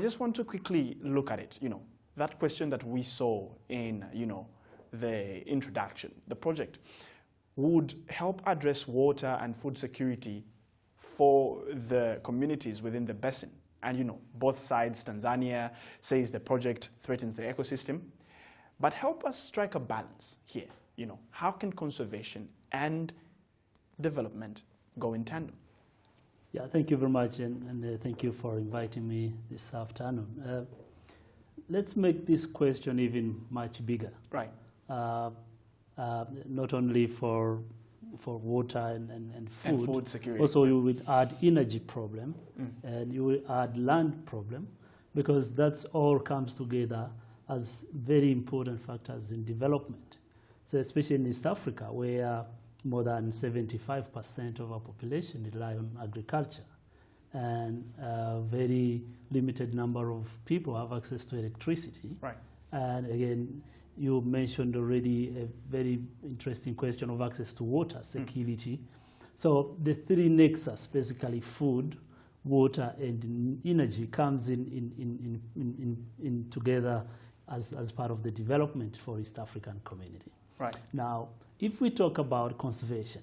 I just want to quickly look at it, that question that we saw in, the introduction. The project would help address water and food security for the communities within the basin. And, both sides, Tanzania says the project threatens the ecosystem. But help us strike a balance here. How can conservation and development go in tandem? Yeah, thank you very much, and thank you for inviting me this afternoon. Let's make this question even much bigger. Right. Not only for water and food. And food security. Also, you will add energy problem, and you will add land problem, because that's all comes together as very important factors in development. So especially in East Africa, where more than 75% of our population rely on agriculture, and a very limited number of people have access to electricity. Right. And again, you mentioned already a very interesting question of access to water security. So the three nexus, basically food, water, and energy, comes in together as part of the development for East African community. Right. Now, if we talk about conservation,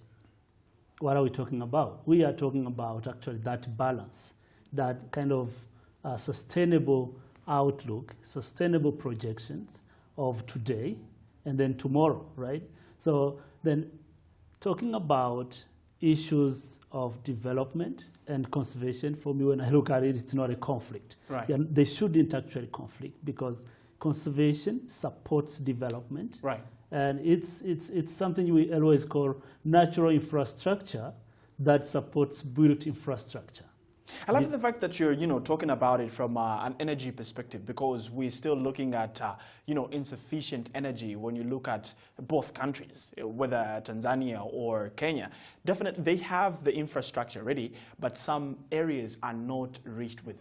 what are we talking about? We are talking about actually that balance, that kind of sustainable outlook, sustainable projections of today and then tomorrow, right? So then talking about issues of development and conservation, for me, when I look at it, it's not a conflict. Right. They shouldn't actually conflict, because conservation supports development. Right. And it's something we always call natural infrastructure that supports built infrastructure. I love the fact that you're, talking about it from an energy perspective, because we're still looking at, insufficient energy when you look at both countries, whether Tanzania or Kenya. Definitely, they have the infrastructure ready, but some areas are not reached with,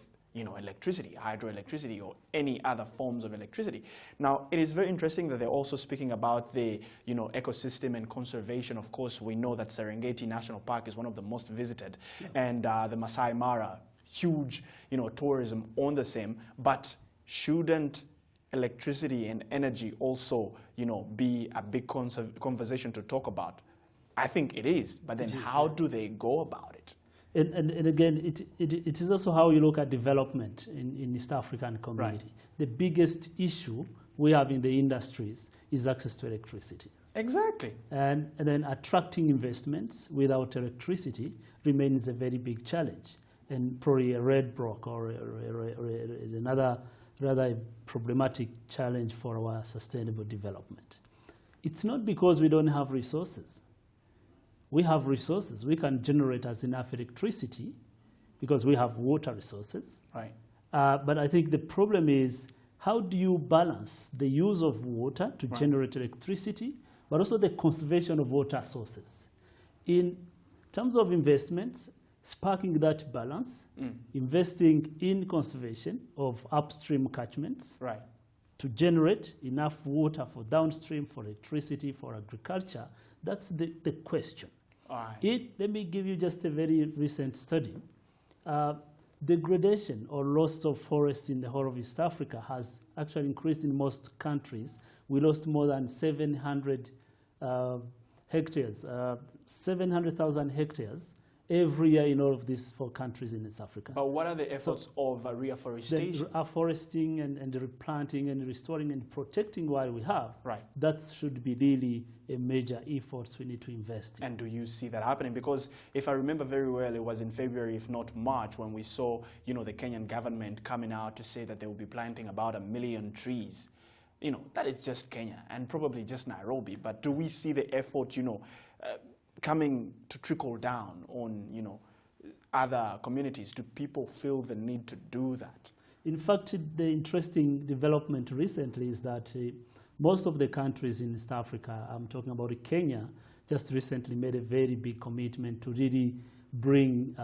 electricity, hydroelectricity, or any other forms of electricity. Now, it is very interesting that they're also speaking about the, ecosystem and conservation. Of course, we know that Serengeti National Park is one of the most visited, and the Masai-Mara, huge, tourism on the same. But shouldn't electricity and energy also, be a big conversation to talk about? I think it is, but then how do they go about it? And again, it is also how you look at development in East African community. Right. The biggest issue we have in the industries is access to electricity. Exactly. And then attracting investments without electricity remains a very big challenge, and probably a red block or another rather problematic challenge for our sustainable development. It's not because we don't have resources. We have resources. We can generate us enough electricity because we have water resources. Right. But I think the problem is, how do you balance the use of water to generate electricity, but also the conservation of water sources? In terms of investments, sparking that balance, investing in conservation of upstream catchments to generate enough water for downstream, for electricity, for agriculture, that's the question. All right. Let me give you just a very recent study. Degradation or loss of forest in the whole of East Africa has actually increased in most countries. We lost more than 700 hectares, 700,000 hectares every year in all of these 4 countries in East Africa. But what are the efforts of reforestation? Afforesting and replanting and restoring and protecting what we have. Right. That should be really a major effort we need to invest in. And do you see that happening? Because if I remember very well, it was in February, if not March, when we saw, the Kenyan government coming out to say that they will be planting about 1 million trees. That is just Kenya and probably just Nairobi. But do we see the effort, coming to trickle down on, other communities? Do people feel the need to do that? In fact, the interesting development recently is that most of the countries in East Africa, I'm talking about Kenya, just recently made a very big commitment to really bring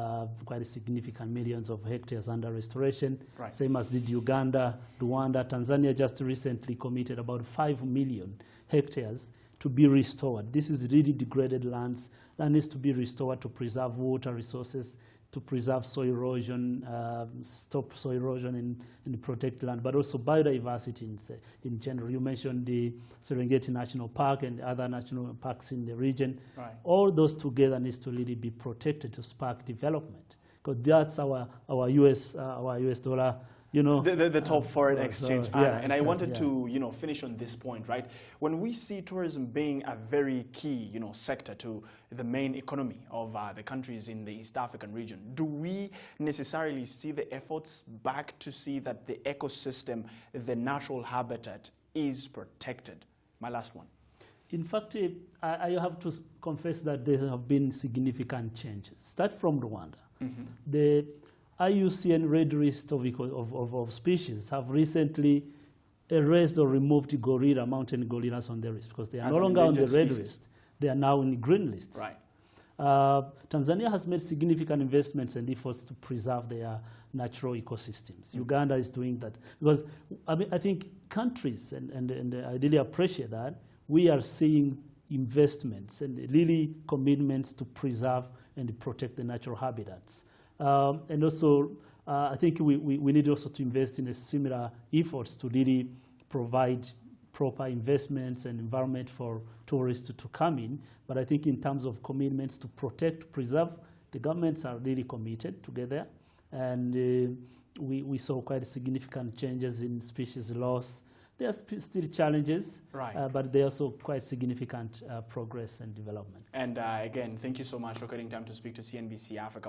quite a significant millions of hectares under restoration, same as did Uganda, Rwanda. Tanzania just recently committed about 5 million hectares to be restored. This is really degraded lands that needs to be restored to preserve water resources, to preserve soil erosion, stop soil erosion in the protected land, but also biodiversity in general. You mentioned the Serengeti National Park and other national parks in the region. Right. All those together needs to really be protected to spark development, because that's our US dollar. You know, the top foreign exchange. So, yeah, and I wanted to, you know, finish on this point, right? When we see tourism being a very key, you know, sector to the main economy of the countries in the East African region, do we necessarily see the efforts back to see that the ecosystem, the natural habitat is protected? My last one. In fact, I have to confess that there have been significant changes. Start from Rwanda. Mm-hmm. The IUCN Red List of species have recently erased or removed mountain gorillas on the list, because they are no longer on the red list. They are now in the green list. Right. Tanzania has made significant investments and efforts to preserve their natural ecosystems. Mm-hmm. Uganda is doing that, because I think countries, and I really appreciate that, we are seeing investments and really commitments to preserve and protect the natural habitats. And also, I think we need also to invest in a similar efforts to really provide proper investments and environment for tourists to come in. But I think in terms of commitments to protect, preserve, the governments are really committed together. And we saw quite significant changes in species loss. There are still challenges, right. But there are also quite significant progress and development. And again, thank you so much for getting time to speak to CNBC Africa.